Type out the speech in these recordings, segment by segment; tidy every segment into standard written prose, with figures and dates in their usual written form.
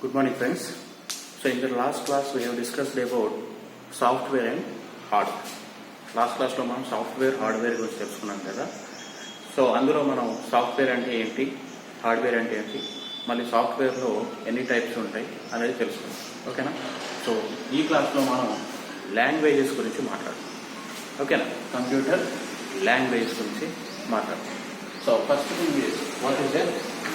Good morning, friends. So in the last class we have discussed about software and hardware. Last క్లాస్లో మనం software hardware గురించి తెలుసుకున్నాం కదా. So అందులో మనం సాఫ్ట్వేర్ అంటే ఏంటి, హార్డ్వేర్ అంటే ఏంటి, మళ్ళీ సాఫ్ట్వేర్లో ఎన్ని టైప్స్ ఉంటాయి అనేది తెలుసుకున్నాం. ఓకేనా. సో ఈ క్లాస్లో మనం లాంగ్వేజెస్ గురించి మాట్లాడతాం. ఓకేనా, కంప్యూటర్ లాంగ్వేజెస్ గురించి మాట్లాడతాం. So first thing is what is the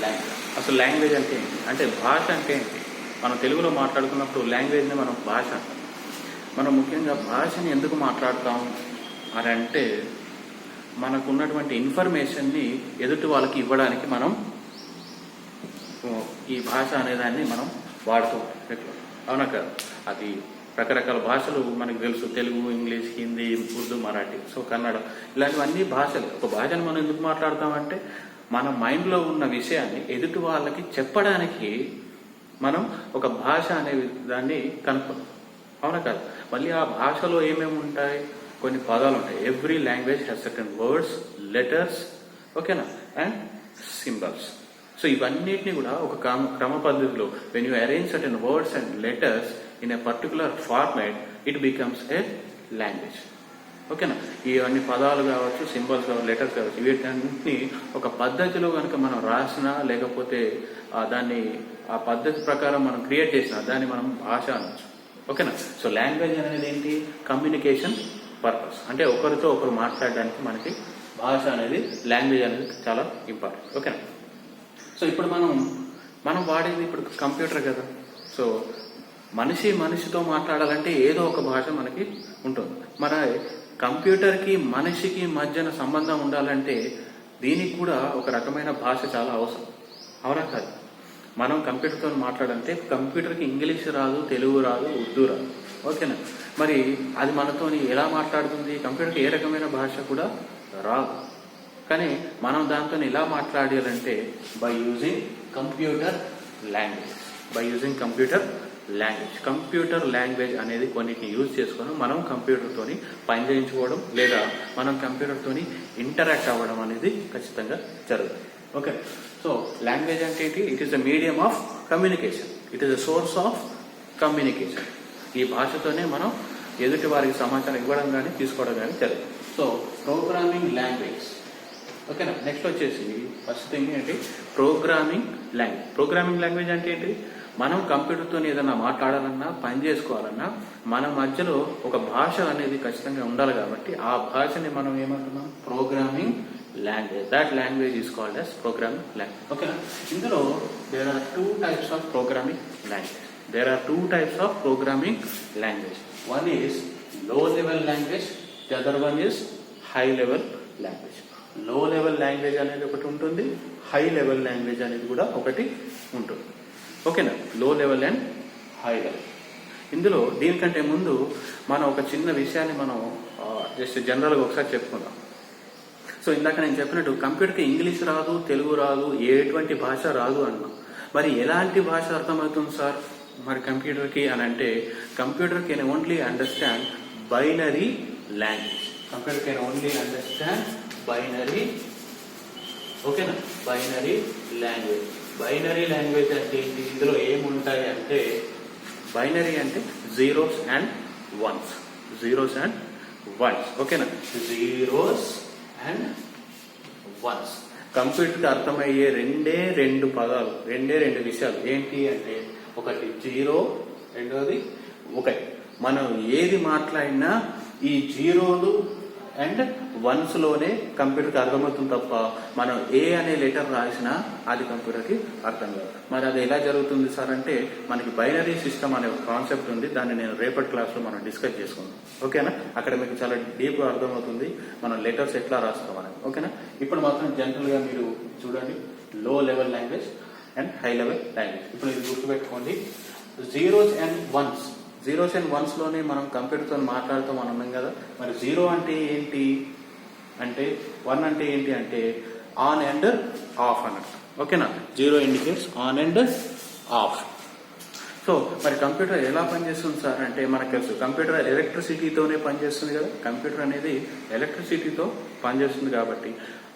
language. అసలు లాంగ్వేజ్ అంటే ఏంటి, అంటే భాష అంటే ఏంటి. మనం తెలుగులో మాట్లాడుకున్నప్పుడు లాంగ్వేజ్ని మనం భాష అంటాం. మనం ముఖ్యంగా భాషని ఎందుకు మాట్లాడతాం అని అంటే మనకు ఉన్నటువంటి ఇన్ఫర్మేషన్ని ఎదుటి వాళ్ళకి ఇవ్వడానికి మనం ఈ భాష అనేదాన్ని మనం వాడుతూ ఉంటాం. అవునా కదా. అది రకరకాల భాషలు మనకు తెలుసు, తెలుగు, ఇంగ్లీష్, హిందీ, ఉర్దూ, మరాఠీ, సో కన్నడ, ఇలాంటివన్నీ భాషలు. ఒక భాషను మనం ఎందుకు మాట్లాడతామంటే మన మైండ్లో ఉన్న విషయాన్ని ఎదుటి వాళ్ళకి చెప్పడానికి మనం ఒక భాష అనే దాన్ని కనుక్కుంటాం. అవునా కాదు. మళ్ళీ ఆ భాషలో ఏమేమి ఉంటాయి, కొన్ని పదాలు ఉంటాయి. Every language has certain words, letters, ఓకేనా, అండ్ సింబల్స్. సో ఇవన్నిటిని కూడా ఒక క్రమ పద్ధతిలో when you arrange certain words and letters in a particular format it becomes a language. ఓకేనా. ఇవన్నీ పదాలు కావచ్చు, సింబల్స్ కావచ్చు, లెటర్స్ కావచ్చు, వీటన్నింటినీ ఒక పద్ధతిలో కనుక మనం రాసినా లేకపోతే దాన్ని ఆ పద్ధతి ప్రకారం మనం క్రియేట్ చేసినా దాన్ని మనం భాష అనొచ్చు. ఓకేనా. సో లాంగ్వేజ్ అనేది ఏంటి, కమ్యూనికేషన్ పర్పస్, అంటే ఒకరితో ఒకరు మాట్లాడడానికి మనకి భాష అనేది, లాంగ్వేజ్ అనేది చాలా ఇంపార్టెంట్. ఓకేనా. సో ఇప్పుడు మనం వాడేది ఇప్పుడు కంప్యూటర్ కదా. సో మనిషితో మాట్లాడాలంటే ఏదో ఒక భాష మనకి ఉంటుంది. మన కంప్యూటర్కి మనిషికి మధ్యన సంబంధం ఉండాలంటే దీనికి కూడా ఒక రకమైన భాష చాలా అవసరం. అవునా కాదు. మనం కంప్యూటర్తో మాట్లాడాలంటే కంప్యూటర్కి ఇంగ్లీష్ రాదు, తెలుగు రాదు, ఉర్దూ రాదు. ఓకేనా. మరి అది మనతోని ఎలా మాట్లాడుతుంది, కంప్యూటర్కి ఏ రకమైన భాష కూడా రాదు. కానీ మనం దాంతో ఎలా మాట్లాడాలంటే by using computer language. Computer language అనేది కొన్నిటిని యూజ్ చేసుకొని మనం కంప్యూటర్తోని పని చేయించుకోవడం లేదా మనం కంప్యూటర్తోని ఇంటరాక్ట్ అవ్వడం అనేది ఖచ్చితంగా జరుగుతుంది. ఓకే. సో లాంగ్వేజ్ అంటే ఏంటి, it is the medium of communication, it is the source of communication. ఈ భాషతోనే మనం ఎదుటి వారికి సమాచారం ఇవ్వడం కానీ తీసుకోవడం కానీ జరుగుతుంది. So programming language. ఓకేనా. నెక్స్ట్ వచ్చేసి ఫస్ట్ థింగ్ ఏంటి, ప్రోగ్రామింగ్ లాంగ్వేజ్ అంటే ఏంటి, మనం కంప్యూటర్తో ఏదైనా మాట్లాడాలన్నా పని చేసుకోవాలన్నా మన మధ్యలో ఒక భాష అనేది ఖచ్చితంగా ఉండాలి. కాబట్టి ఆ భాషని మనం ఏమంటున్నాం, programming language. That language is called as programming language. ఓకేనా. ఇందులో there are two types of programming language. One is low level language, the other one is high level language. లో లెవెల్ లాంగ్వేజ్ అనేది ఒకటి ఉంటుంది, హై లెవెల్ లాంగ్వేజ్ అనేది కూడా ఒకటి ఉంటుంది. ఓకేనా. లో లెవెల్ అండ్ హై లెవెల్. ఇందులో దీనికంటే ముందు మనం ఒక చిన్న విషయాన్ని మనం జస్ట్ జనరల్గా ఒకసారి చెప్పుకుందాం. సో ఇందాక నేను చెప్పినట్టు కంప్యూటర్కి ఇంగ్లీష్ రాదు, తెలుగు రాదు, ఎటువంటి భాష రాదు అన్నాం. మరి ఎలాంటి భాష అర్థమవుతుంది సార్ మరి కంప్యూటర్కి అని అంటే, computer can only understand binary language. ఓకేనా. బైనరీ లాంగ్వేజ్ అంటే ఇందులో ఏముంటాయి అంటే, బైనరీ అంటే జీరోస్ అండ్ వన్స్. ఓకేనా. Zeros and ones. కంప్యూటర్కి అర్థమయ్యే రెండు పదాలు, రెండు విషయాలు ఏంటి అంటే, ఒకటి జీరో, రెండోది ఒకటి. మనం ఏది మాట్లాడినా ఈ జీరోలు అండ్ వన్స్ లోనే కంప్యూటర్కి అర్థమవుతుంది తప్ప మనం ఏ అనే లెటర్ రాసినా అది కంప్యూటర్కి అర్థం కాదు. మరి అది ఎలా జరుగుతుంది సార్ అంటే, మనకి బైనరీ సిస్టమ్ అనే ఒక కాన్సెప్ట్ ఉంది. దాన్ని నేను రేపటి క్లాస్లో మనం డిస్కస్ చేసుకుందాం. ఓకేనా. అక్కడ మీకు చాలా డీప్గా అర్థమవుతుంది మనం లెటర్స్ ఎట్లా రాస్తామని. ఓకేనా. ఇప్పుడు మాత్రం జనరల్గా మీరు చూడండి, లో level language and high level language. ఇప్పుడు ఇది గుర్తుపెట్టుకోండి, జీరోస్ అండ్ వన్స్ లోనే మనం కంప్యూటర్తో మాట్లాడుతాం అన్నాం కదా. మరి జీరో అంటే ఏంటి అంటే, వన్ అంటే ఏంటి అంటే ఆన్ అండ్ ఆఫ్ అన్నట్టు. ఓకేనా. Zero indicates on and of. So మరి కంప్యూటర్ ఎలా పనిచేస్తుంది సార్ అంటే, మనకు తెలుసు కంప్యూటర్ ఎలక్ట్రిసిటీతోనే పనిచేస్తుంది కదా. కంప్యూటర్ అనేది ఎలక్ట్రిసిటీతో పనిచేస్తుంది కాబట్టి,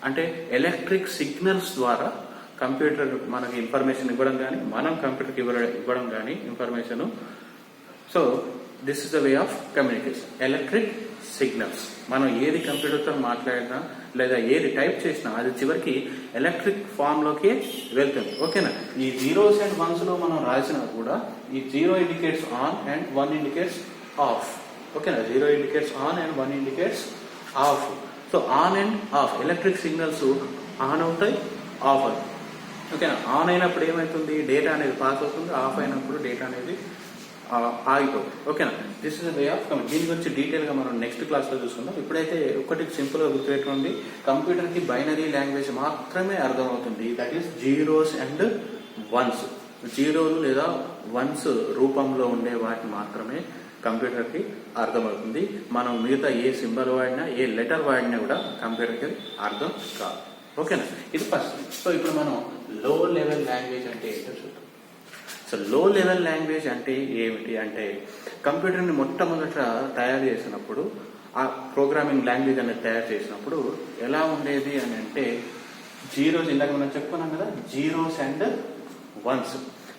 అంటే ఎలక్ట్రిక్ సిగ్నల్స్ ద్వారా కంప్యూటర్ మనకి ఇన్ఫర్మేషన్ ఇవ్వడం కానీ మనం కంప్యూటర్కి ఇవ్వడం కానీ information. So this is the way of communication. Electric signals, మనం ఏది కంప్యూటర్తో మాట్లాడినా లేదా ఏది టైప్ చేసినా అది చివరికి ఎలక్ట్రిక్ ఫామ్ లోకి వెళ్తుంది. ఓకేనా. ఈ జీరోస్ అండ్ వన్స్ లో మనం రాసినా కూడా ఈ 0 indicates on and 1 indicates of. ఓకేనా. 0 indicates on and 1 indicates of. So on and of electric signals on అవుతాయి, ఆఫ్ అవుతాయి. ఓకేనా. ఆన్ అయినప్పుడు ఏమవుతుంది, డేటా అనేది పాస్ అవుతుంది. ఆఫ్ అయినప్పుడు డేటా అనేది ఆగిపోతుంది. ఓకేనా. This is way of communication. దీని గురించి డీటెయిల్ గా మనం నెక్స్ట్ క్లాస్ లో చూసుకుందాం. ఇప్పుడైతే ఒకటి సింపుల్ గా గుర్తుపెట్టుకోండి, కంప్యూటర్ కి బైనరీ లాంగ్వేజ్ మాత్రమే అర్థమవుతుంది. That is zeros and ones. జీరోలు లేదా వన్స్ రూపంలో ఉండే వాటిని మాత్రమే కంప్యూటర్ కి అర్థమవుతుంది. మనం మిగతా ఏ సింబల్ వాడినా ఏ లెటర్ వాడినా కూడా కంప్యూటర్ కి అర్థం కాదు. ఓకేనా. ఇది ఫస్ట్. సో ఇప్పుడు మనం లో లెవెల్ లాంగ్వేజ్ అంటే ఏంటో చూద్దాం. సో లో లెవెల్ లాంగ్వేజ్ అంటే ఏమిటి అంటే, కంప్యూటర్ని మొట్టమొదట తయారు చేసినప్పుడు, ఆ ప్రోగ్రామింగ్ లాంగ్వేజ్ అనేది తయారు చేసినప్పుడు ఎలా ఉండేది అని అంటే, జీరోస్, ఇందాక మనం చెప్పుకున్నాం కదా, జీరోస్ అండ్ వన్స్.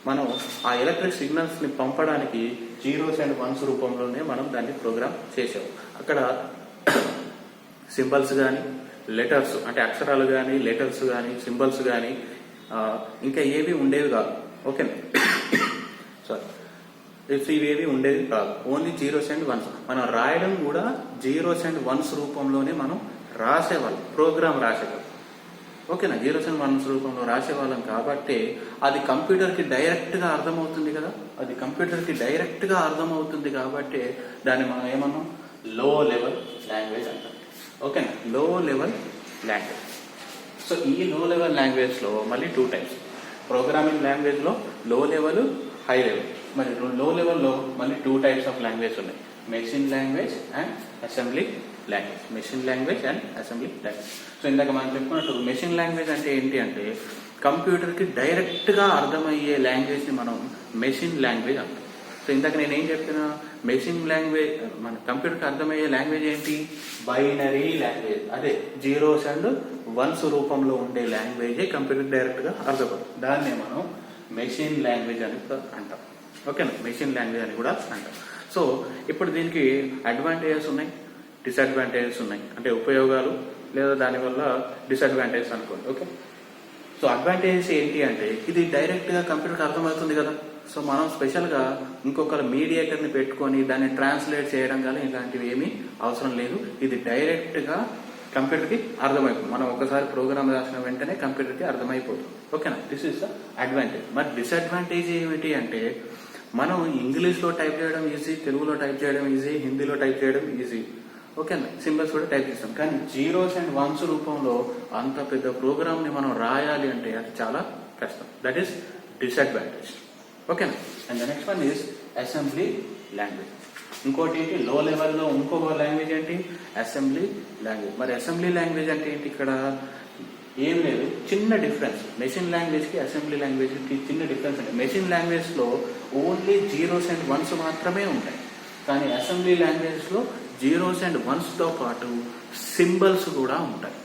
మనం ఆ ఎలక్ట్రిక్ సిగ్నల్స్ ని పంపడానికి జీరోస్ అండ్ వన్స్ రూపంలోనే మనం దాన్ని ప్రోగ్రామ్ చేసాము. అక్కడ సింబల్స్ కానీ లెటర్స్ అంటే అక్షరాలు కానీ లెటర్స్ కానీ సింబల్స్ కానీ ఇంకా ఏవి ఉండేవి కాదు. ఓకేనా. సారీ, ఇవేవి ఉండేది కాదు. Only zeros and once. మనం రాయడం కూడా జీరోస్ అండ్ వన్స్ రూపంలోనే మనం రాసేవాళ్ళం, ప్రోగ్రామ్ రాసేవాళ్ళం. ఓకేనా. జీరోస్ అండ్ వన్స్ రూపంలో రాసేవాళ్ళం కాబట్టి అది కంప్యూటర్కి డైరెక్ట్గా అర్థమవుతుంది కదా. అది కంప్యూటర్కి డైరెక్ట్గా అర్థమవుతుంది కాబట్టి దాన్ని మనం ఏమన్నాం, లో లెవెల్ లాంగ్వేజ్ అంటాం. ఓకేనా. లో లెవెల్ లాంగ్వేజ్. సో ఈ లో లెవెల్ లాంగ్వేజ్లో మళ్ళీ 2 టైప్స్. ప్రోగ్రామింగ్ లాంగ్వేజ్లో లో లెవెల్, హై లెవెల్. మరి లో లెవెల్లో మళ్ళీ 2 టైప్స్ ఆఫ్ లాంగ్వేజ్ ఉన్నాయి, machine language and assembly language. Machine language and assembly language. So ఇందాక మనం చెప్పుకున్నట్టు మెషిన్ లాంగ్వేజ్ అంటే ఏంటి అంటే, కంప్యూటర్కి డైరెక్ట్గా అర్థమయ్యే లాంగ్వేజ్ని మనం మెషిన్ లాంగ్వేజ్ అంటాం. సో ఇందాక నేను ఏం చెప్తున్నా, మెషిన్ లాంగ్వేజ్ మన కంప్యూటర్కి అర్థమయ్యే లాంగ్వేజ్ ఏంటి, బైనరీ లాంగ్వేజ్. అదే జీరోస్ అండ్ వన్స్ రూపంలో ఉండే లాంగ్వేజే కంప్యూటర్ డైరెక్ట్గా అర్థపడుతుంది. దాన్నే మనం మెషిన్ లాంగ్వేజ్ అని అంటాం. ఓకేనా. మెషిన్ లాంగ్వేజ్ అని కూడా అంటాం. సో ఇప్పుడు దీనికి అడ్వాంటేజెస్ ఉన్నాయి, డిసడ్వాంటేజెస్ ఉన్నాయి. అంటే ఉపయోగాలు లేదా దానివల్ల డిసడ్వాంటేజెస్ అనుకోండి. ఓకే. సో అడ్వాంటేజెస్ ఏంటి అంటే, ఇది డైరెక్ట్గా కంప్యూటర్కి అర్థమవుతుంది కదా. సో మనం స్పెషల్గా ఇంకొకరు మీడియేటర్ని పెట్టుకొని దాన్ని ట్రాన్స్లేట్ చేయడం కానీ ఇలాంటివి ఏమీ అవసరం లేదు. ఇది డైరెక్ట్గా కంప్యూటర్కి అర్థమైపోతుంది. మనం ఒకసారి ప్రోగ్రామ్ రాసిన వెంటనే కంప్యూటర్కి అర్థమైపోతుంది. ఓకేనా. This is the advantage. మరి డిసడ్వాంటేజ్ ఏమిటి అంటే, మనం ఇంగ్లీష్లో టైప్ చేయడం ఈజీ, తెలుగులో టైప్ చేయడం ఈజీ, హిందీలో టైప్ చేయడం ఈజీ. ఓకేనా. సింబల్స్ కూడా టైప్ చేస్తాం. కానీ జీరోస్ అండ్ వన్స్ రూపంలో అంత పెద్ద ప్రోగ్రామ్ని మనం రాయాలి అంటే అది చాలా కష్టం. That is disadvantage. ఓకేనా. And the next one is assembly language. ఇంకోటి ఏంటి, లో లెవెల్లో ఇంకొక లాంగ్వేజ్ ఏంటి, అసెంబ్లీ లాంగ్వేజ్. మరి అసెంబ్లీ లాంగ్వేజ్ అంటే ఏంటి, ఇక్కడ ఏం లేదు, చిన్న డిఫరెన్స్. మెషిన్ లాంగ్వేజ్ కి అసెంబ్లీ లాంగ్వేజ్ కి చిన్న డిఫరెన్స్ ఉంది. మెషిన్ లాంగ్వేజ్ లో ఓన్లీ జీరోస్ అండ్ వన్స్ మాత్రమే ఉంటాయి. కానీ అసెంబ్లీ లాంగ్వేజ్ లో జీరోస్ అండ్ వన్స్ తో పాటు సింబల్స్ కూడా ఉంటాయి.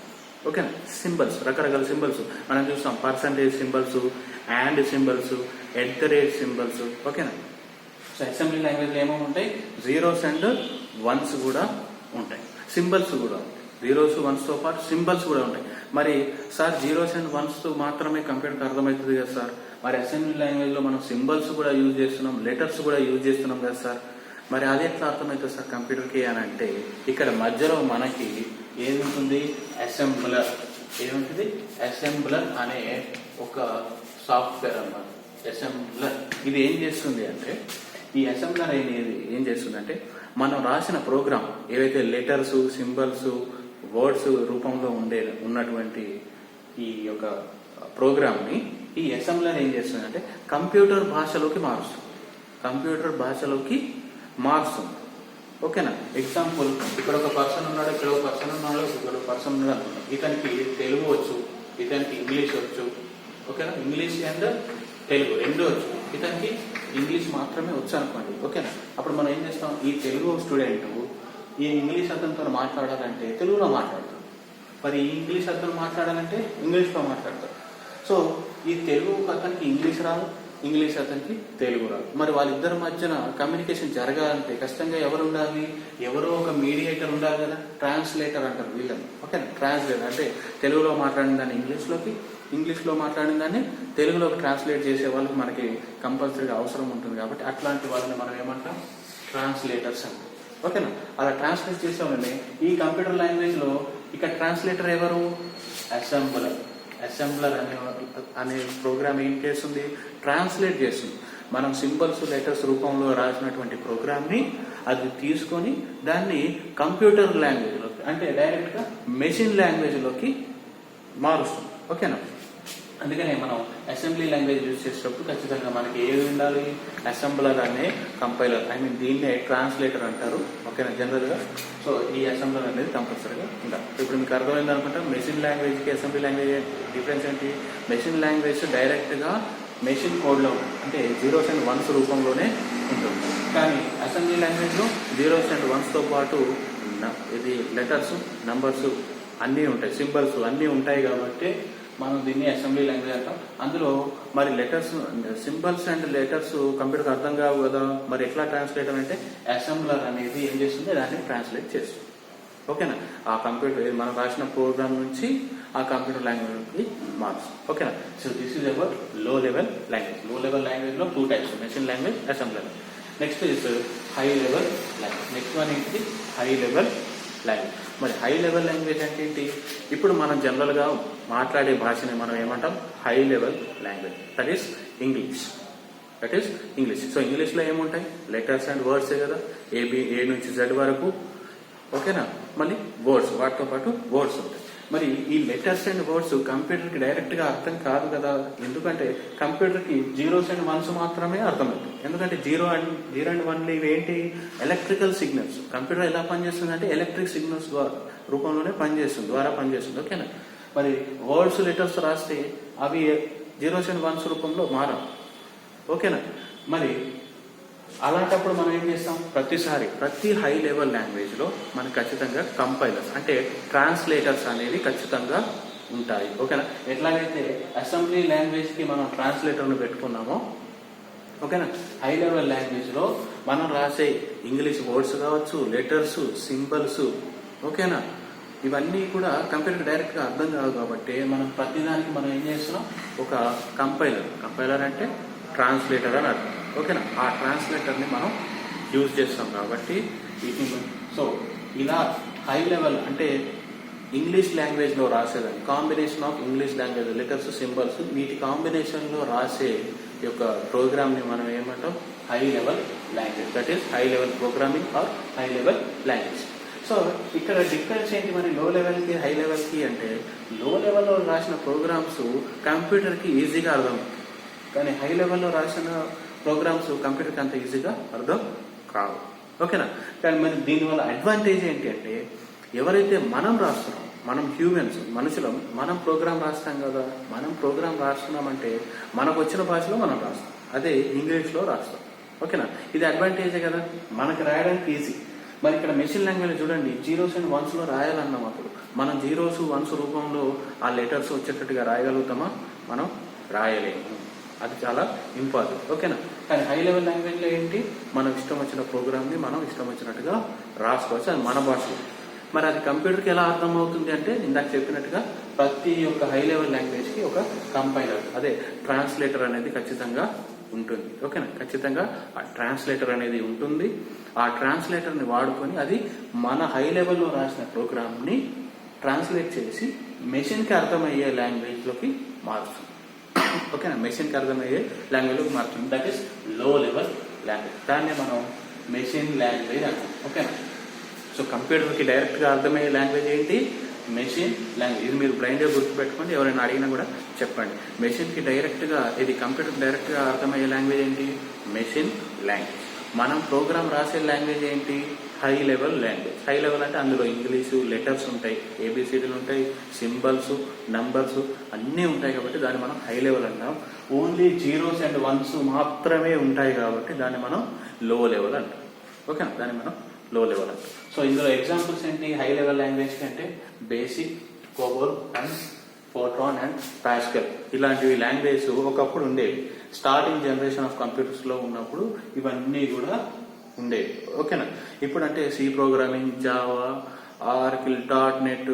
ఓకేనా. సింబల్స్, రకరకాల సింబల్స్ మనం చూస్తాం. Percentage symbols, and symbols, @ symbols. ఓకేనా. సో అసెంబ్లీ లాంగ్వేజ్ లో ఏమేమి ఉంటాయి, జీరోస్ అండ్ వన్స్ కూడా ఉంటాయి, సింబల్స్ కూడా ఉంటాయి. జీరోస్ వన్స్ తో పాటు సింబల్స్ కూడా ఉంటాయి. మరి సార్ జీరోస్ అండ్ వన్స్ తో మాత్రమే కంప్యూటర్కి అర్థమవుతుంది కదా సార్, మరి అసెంబ్లీ లాంగ్వేజ్ లో మనం సింబల్స్ కూడా యూజ్ చేస్తున్నాం, లెటర్స్ కూడా యూజ్ చేస్తున్నాం కదా సార్, మరి అది ఎట్లా అర్థమవుతుంది సార్ కంప్యూటర్కి అని అంటే, ఇక్కడ మధ్యలో మనకి ఏముంటుంది, అసెంబ్లర్. ఏముంటుంది, అసెంబ్లర్ అనే ఒక సాఫ్ట్వేర్ అన్నమాట. అసెంబ్లర్ ఇది ఏం చేస్తుంది అంటే, ఈ అసెంబ్లర్ అనేది ఏం చేస్తుంది అంటే, మనం రాసిన ప్రోగ్రామ్ ఏవైతే లెటర్స్, సింబల్స్, వర్డ్స్ రూపంలో ఉన్నటువంటి ఈ యొక్క ప్రోగ్రామ్ని ఈ అసెంబ్లర్ ఏం చేస్తుంది అంటే కంప్యూటర్ భాషలోకి మారుస్తుంది. కంప్యూటర్ భాషలోకి మారుస్తుంది. ఓకేనా. ఎగ్జాంపుల్, ఇక్కడ ఒక పర్సన్ ఉన్నాడు, ఇక్కడ ఒక పర్సన్ ఉన్నాడు, ఇక్కడ ఒక పర్సన్ ఉన్నాడు అనుకున్నాం. ఇతనికి తెలుగు వచ్చు, ఇతనికి ఇంగ్లీష్ వచ్చు. ఓకేనా. ఇంగ్లీష్ అండ్ తెలుగు రెండు వచ్చు. ఇతనికి ఇంగ్లీష్ మాత్రమే వచ్చు అనుకోండి. ఓకేనా. అప్పుడు మనం ఏం చేస్తాం, ఈ తెలుగు స్టూడెంట్ ఈ ఇంగ్లీష్ అతనితో మాట్లాడాలంటే తెలుగులో మాట్లాడతాడు, మరి ఈ ఇంగ్లీష్ అతను మాట్లాడాలంటే ఇంగ్లీష్లో మాట్లాడతాడు. సో ఈ తెలుగు అతనికి ఇంగ్లీష్ రాదు, ఇంగ్లీష్ అతనికి తెలుగు రాదు. మరి వాళ్ళిద్దరి మధ్యన కమ్యూనికేషన్ జరగాలంటే ఖచ్చితంగా ఎవరు ఉండాలి? ఎవరో ఒక మీడియేటర్ ఉండాలి కదా, ట్రాన్స్లేటర్ అంటారు వీళ్ళని. ఓకేనా, ట్రాన్స్లేటర్ అంటే తెలుగులో మాట్లాడిన దాన్ని ఇంగ్లీష్లోకి, ఇంగ్లీష్లో మాట్లాడిన దాన్ని తెలుగులోకి ట్రాన్స్లేట్ చేసే వాళ్ళకి మనకి కంపల్సరీగా అవసరం ఉంటుంది. కాబట్టి అట్లాంటి వాళ్ళని మనం ఏమంటాం? ట్రాన్స్లేటర్స్ అంటాం. ఓకేనా, అలా ట్రాన్స్లేట్ చేసే వాళ్ళని ఈ కంప్యూటర్ లాంగ్వేజ్లో ఇక్కడ ట్రాన్స్లేటర్ ఎవరు? అసెంబ్లర్. అసెంబ్లర్ అనే ప్రోగ్రామ్ ఏం చేస్తుంది? ట్రాన్స్లేట్ చేస్తుంది. మనం సింబల్స్ లెటర్స్ రూపంలో రాసినటువంటి ప్రోగ్రామ్ని అది తీసుకొని దాన్ని కంప్యూటర్ లాంగ్వేజ్లోకి అంటే డైరెక్ట్గా మెషిన్ లాంగ్వేజ్లోకి మారుస్తుంది. ఓకేనా, అందుకనే మనం అసెంబ్లీ లాంగ్వేజ్ యూజ్ చేసేటప్పుడు ఖచ్చితంగా మనకి ఏది ఉండాలి? అసెంబ్లర్ అనే కంపైలర్, దీన్నే ట్రాన్స్లేటర్ అంటారు. ఓకేనా, జనరల్గా. సో ఈ అసెంబ్లర్ అనేది కంపల్సరీగా ఉండాలి. ఇప్పుడు మీకు అర్థమైంది అనుకుంటా మెషిన్ లాంగ్వేజ్కి అసెంబ్లీ లాంగ్వేజ్ డిఫరెన్స్ ఏంటి? మెషిన్ లాంగ్వేజ్ డైరెక్ట్గా మెషిన్ కోడ్లో అంటే 0s and 1s రూపంలోనే ఉంటుంది. కానీ అసెంబ్లీ లాంగ్వేజ్లో 0s and 1sతో పాటు ఇది లెటర్స్, నంబర్స్ అన్నీ ఉంటాయి, సింబల్స్ అన్నీ ఉంటాయి. కాబట్టి మనం దీన్ని అసెంబ్లీ లాంగ్వేజ్ అంటాం. అందులో మరి లెటర్స్, సింబల్స్ అండ్ లెటర్స్ కంప్యూటర్కి అర్థం కావు కదా, మరి ఎట్లా ట్రాన్స్లేటర్ అంటే అసెంబ్లర్ అనేది ఏం చేస్తుంది? దాన్ని ట్రాన్స్లేట్ చేస్తుంది. ఓకేనా, ఆ కంప్యూటర్ మనం రాసిన ప్రోగ్రామ్ నుంచి ఆ కంప్యూటర్ లాంగ్వేజ్కి మారుస్తుంది. ఓకేనా, so this is our low level language. Low level లాంగ్వేజ్లో 2 types, machine language, assembler. Next is high level language. Next one ఏంటి? High level language. మరి హై లెవెల్ లాంగ్వేజ్ అంటే ఏంటి? ఇప్పుడు మనం జనరల్గా మాట్లాడే భాషని మనం ఏమంటాం? High level language. That is English. That is English. So ఇంగ్లీష్లో ఏముంటాయి? లెటర్స్ అండ్ వర్డ్సే కదా, ఏ నుంచి Z వరకు. ఓకేనా, మళ్ళీ వర్డ్స్, వాటితో పాటు వర్డ్స్ ఉంటాయి. మరి ఈ లెటర్స్ అండ్ వర్డ్స్ కంప్యూటర్కి డైరెక్ట్గా అర్థం కాదు కదా, ఎందుకంటే కంప్యూటర్కి 0s and 1s మాత్రమే అర్థమవుతుంది. ఎందుకంటే 0 and 1 ఇవి ఏంటి? Electrical signals. కంప్యూటర్ ఎలా పనిచేస్తుంది అంటే ఎలక్ట్రిక్ సిగ్నల్స్ రూపంలోనే ద్వారా పనిచేస్తుంది. ఓకేనా, మరి వర్డ్స్ లెటర్స్ రాస్తే అవి 0s and 1s రూపంలో మారవు. ఓకేనా, మరి అలాంటప్పుడు మనం ఏం చేస్తాం? ప్రతి హై లెవెల్ లాంగ్వేజ్లో మనకు ఖచ్చితంగా కంపైలర్స్ అంటే ట్రాన్స్లేటర్స్ అనేవి ఖచ్చితంగా ఉంటాయి. ఓకేనా, ఎట్లాగైతే అసెంబ్లీ లాంగ్వేజ్కి మనం ట్రాన్స్లేటర్ను పెట్టుకున్నామో, ఓకేనా, హై లెవెల్ లాంగ్వేజ్లో మనం రాసే ఇంగ్లీష్ వర్డ్స్ కావచ్చు, లెటర్స్, సింబల్స్, ఓకేనా, ఇవన్నీ కూడా కంప్యూటర్కి డైరెక్ట్గా అర్థం కాదు. కాబట్టి మనం ప్రతిదానికి మనం ఏం చేస్తున్నాం? ఒక కంపైలర్ అంటే ట్రాన్స్లేటర్ అని అర్థం. ఓకేనా, ఆ ట్రాన్స్లేటర్ని మనం యూజ్ చేస్తాం. కాబట్టి సో ఇలా హై లెవెల్ అంటే ఇంగ్లీష్ లాంగ్వేజ్లో రాసేదాన్ని combination of English language letters, symbols, వీటి కాంబినేషన్లో రాసే యొక్క ప్రోగ్రామ్ని మనం ఏమంటాం? High level language. That is high level programming or high level language. So ఇక్కడ డిఫరెన్స్ ఏంటి మరి లో లెవెల్కి హై లెవెల్కి అంటే? లో లెవెల్లో రాసిన ప్రోగ్రామ్స్ కంప్యూటర్కి ఈజీగా అర్థమవుతాయి, కానీ హై లెవెల్లో రాసిన ప్రోగ్రామ్స్ కంప్యూటర్కి అంత ఈజీగా అర్థం కావు. ఓకేనా, కానీ మరి దీనివల్ల అడ్వాంటేజ్ ఏంటి అంటే ఎవరైతే మనం రాస్తున్నాం, మనం హ్యూమన్స్, మనుషులం, మనం ప్రోగ్రామ్ రాస్తాం కదా, మనం ప్రోగ్రామ్ రాస్తున్నామంటే మనకు వచ్చిన భాషలో మనం రాస్తాం, అదే ఇంగ్లీష్లో రాస్తాం. ఓకేనా, ఇది అడ్వాంటేజే కదా, మనకి రాయడానికి ఈజీ. మరి ఇక్కడ మెషిన్ లాంగ్వేజ్ చూడండి, 0s and 1s రాయాలన్నాం, అప్పుడు మనం 0s 1s రూపంలో ఆ లెటర్స్ వచ్చేటట్టుగా రాయగలుగుతామా? మనం రాయలేము. అది చాలా ఇంపార్టెంట్. ఓకేనా, కానీ హై లెవెల్ లాంగ్వేజ్లో ఏంటి? మనం ఇష్టం వచ్చిన ప్రోగ్రామ్ని మనం ఇష్టం వచ్చినట్టుగా రాసుకోవచ్చు, అది మన భాషలో. మరి అది కంప్యూటర్కి ఎలా అర్థమవుతుంది అంటే ఇందాక చెప్పినట్టుగా ప్రతి ఒక్క హై లెవెల్ లాంగ్వేజ్కి ఒక కంపైలర్, అదే ట్రాన్స్లేటర్ అనేది ఖచ్చితంగా ఉంటుంది. ఓకేనా, ఖచ్చితంగా ఆ ట్రాన్స్లేటర్ అనేది ఉంటుంది. ఆ ట్రాన్స్లేటర్ని వాడుకొని అది మన హై లెవెల్లో రాసిన ప్రోగ్రామ్ని ట్రాన్స్లేట్ చేసి మెషిన్కి అర్థమయ్యే లాంగ్వేజ్లోకి మారుస్తుంది. ఓకేనా, మెషిన్కి అర్థమయ్యే లాంగ్వేజ్లోకి మారుతుంది. That is low level language. దాన్నే మనం మెషిన్ లాంగ్వేజ్ అంటాం. ఓకేనా, సో కంప్యూటర్కి డైరెక్ట్గా అర్థమయ్యే లాంగ్వేజ్ ఏంటి? Machine language. ఇది మీరు బ్లైండ్గా గుర్తుపెట్టుకోండి, ఎవరైనా అడిగినా కూడా చెప్పండి. మెషిన్కి డైరెక్ట్గా, ఇది కంప్యూటర్ డైరెక్ట్గా అర్థమయ్యే లాంగ్వేజ్ ఏంటి? Machine language. మనం ప్రోగ్రామ్ రాసే లాంగ్వేజ్ ఏంటి? High level language. High level అంటే అందులో ఇంగ్లీషు, లెటర్స్ ఉంటాయి, ఏబిసిడీలు ఉంటాయి, సింబల్స్, నంబర్స్ అన్నీ ఉంటాయి. కాబట్టి దాన్ని మనం హై లెవెల్ అంటాం. ఓన్లీ 0s and 1s మాత్రమే ఉంటాయి కాబట్టి దాన్ని మనం లో లెవెల్ అంటాం. ఓకేనా, దాన్ని మనం లో లెవెల్ అంటాం. సో ఇందులో ఎగ్జాంపుల్స్ ఏంటి హై లెవెల్ లాంగ్వేజ్ కంటే? BASIC, COBOL and FORTRAN and Pascal ఇలాంటివి లాంగ్వేజ్ ఒకప్పుడు ఉండేవి. స్టార్టింగ్ జనరేషన్ ఆఫ్ కంప్యూటర్స్లో ఉన్నప్పుడు ఇవన్నీ కూడా ఉండేవి. ఓకేనా. ఇప్పుడు అంటే C programming, Java, Oracle, .NET,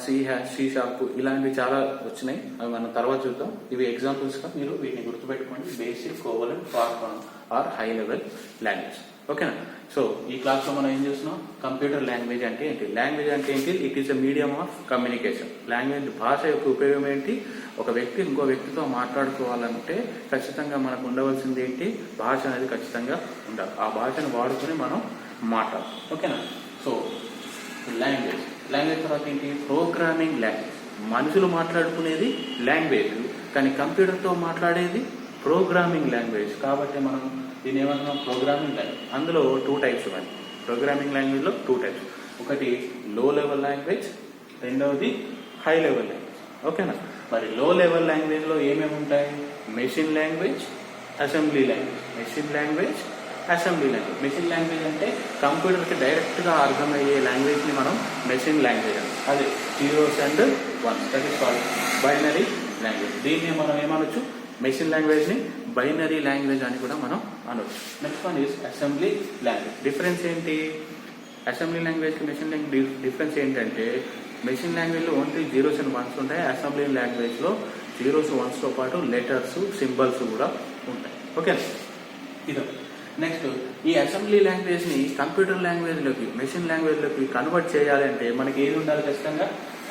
C sharp ఇలాంటివి చాలా వచ్చినాయి. అవి మనం తర్వాత చూద్దాం. ఇవి ఎగ్జాంపుల్స్గా మీరు వీటిని గుర్తుపెట్టుకోండి. BASIC, covalent, FORTRAN or high level language. ఓకేనా. సో ఈ క్లాస్లో మనం ఏం చేస్తున్నాం, కంప్యూటర్ లాంగ్వేజ్ అంటే ఏంటి. లాంగ్వేజ్ అంటే ఏంటి, it is a medium of communication. Language భాష యొక్క ఉపయోగం ఏంటి, ఒక వ్యక్తి ఇంకో వ్యక్తితో మాట్లాడుకోవాలంటే ఖచ్చితంగా మనకు ఉండవలసింది ఏంటి, భాష అనేది ఖచ్చితంగా ఉండాలి. ఆ భాషను వాడుకొని మనం మాట్లాడాలి. ఓకేనా. సో లాంగ్వేజ్ తర్వాత ఏంటి, ప్రోగ్రామింగ్ లాంగ్వేజ్. మనుషులు మాట్లాడుకునేది లాంగ్వేజ్, కానీ కంప్యూటర్తో మాట్లాడేది ప్రోగ్రామింగ్ లాంగ్వేజ్. కాబట్టి మనం దీన్ని ఏమంటున్నాం, ప్రోగ్రామింగ్ లాంగ్వేజ్. అందులో 2 టైప్స్ ఉన్నాయి. ప్రోగ్రామింగ్ లాంగ్వేజ్లో 2 టైప్స్. ఒకటి లో లెవెల్ లాంగ్వేజ్, రెండవది హై లెవెల్ లాంగ్వేజ్. ఓకేనా. మరి లో లెవెల్ లాంగ్వేజ్లో ఏమేమి ఉంటాయి, machine language, assembly language. Machine language, assembly language. Machine language అంటే కంప్యూటర్కి డైరెక్ట్గా అర్థమయ్యే లాంగ్వేజ్ని మనం మెషిన్ లాంగ్వేజ్ అంటాం. అదే 0s and 1s, that is called binary language. దీన్ని మనం ఏమనొచ్చు, మెషిన్ లాంగ్వేజ్ని బైనరీ లాంగ్వేజ్ అని కూడా మనం అనవచ్చు. Next one is assembly language. Difference ఏంటి, అసెంబ్లీ లాంగ్వేజ్కి మెషిన్ లాంగ్వేజ్ డిఫరెన్స్ ఏంటంటే, మెషిన్ లాంగ్వేజ్లో ఓన్లీ 0s and 1s ఉంటాయి. అసెంబ్లీ లాంగ్వేజ్లో 0s, 1sతో పాటు లెటర్స్, సింబల్స్ కూడా ఉంటాయి. ఓకే, ఇది. నెక్స్ట్, ఈ అసెంబ్లీ లాంగ్వేజ్ని కంప్యూటర్ లాంగ్వేజ్లోకి, మెషిన్ లాంగ్వేజ్లోకి కన్వర్ట్ చేయాలంటే మనకి ఏది ఉండాలి, ఖచ్చితంగా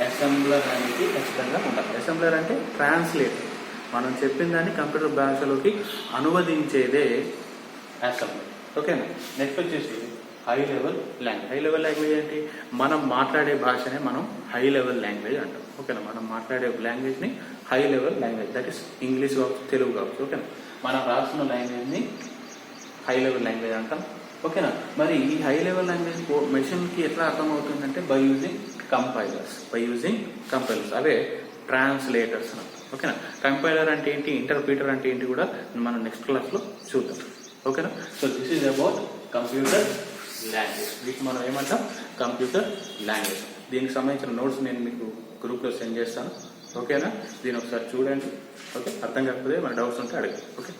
అసెంబ్లర్ అనేది ఖచ్చితంగా ఉండాలి. అసెంబ్లర్ అంటే ట్రాన్స్లేటర్, మనం చెప్పిన దాన్ని కంప్యూటర్ భాషలోకి అనువదించేదే అసెంబ్లర్. ఓకేనా. నెక్స్ట్ వచ్చేసి high level language. High level language ఏంటి, మనం మాట్లాడే భాషనే మనం హై లెవెల్ లాంగ్వేజ్ అంటాం. ఓకేనా. మనం మాట్లాడే లాంగ్వేజ్ని high level language, that is English కావచ్చు, తెలుగు కావచ్చు. ఓకేనా. మనం రాస్తున్న లాంగ్వేజ్ని హై లెవెల్ లాంగ్వేజ్ అంటాం. ఓకేనా. మరి ఈ హై లెవెల్ లాంగ్వేజ్ మెషిన్కి ఎట్లా అర్థమవుతుందంటే బై యూజింగ్ కంపైలర్స్, అవే ట్రాన్స్లేటర్స్ అంటాం. ఓకేనా. కంపైలర్ అంటే ఏంటి, ఇంటర్ప్రిటర్ అంటే ఏంటి కూడా మనం నెక్స్ట్ క్లాస్లో చూద్దాం. ఓకేనా. So this is about computer language. వీటిని మనం ఏమంటాం, కంప్యూటర్ లాంగ్వేజ్. దీనికి సంబంధించిన నోట్స్ నేను మీకు గ్రూప్లో సెండ్ చేస్తాను. ఓకేనా. దీన్ని ఒకసారి చూడండి. ఓకే, అర్థం కాకపోతే మన డౌట్స్ ఉంటే అడగండి. ఓకే.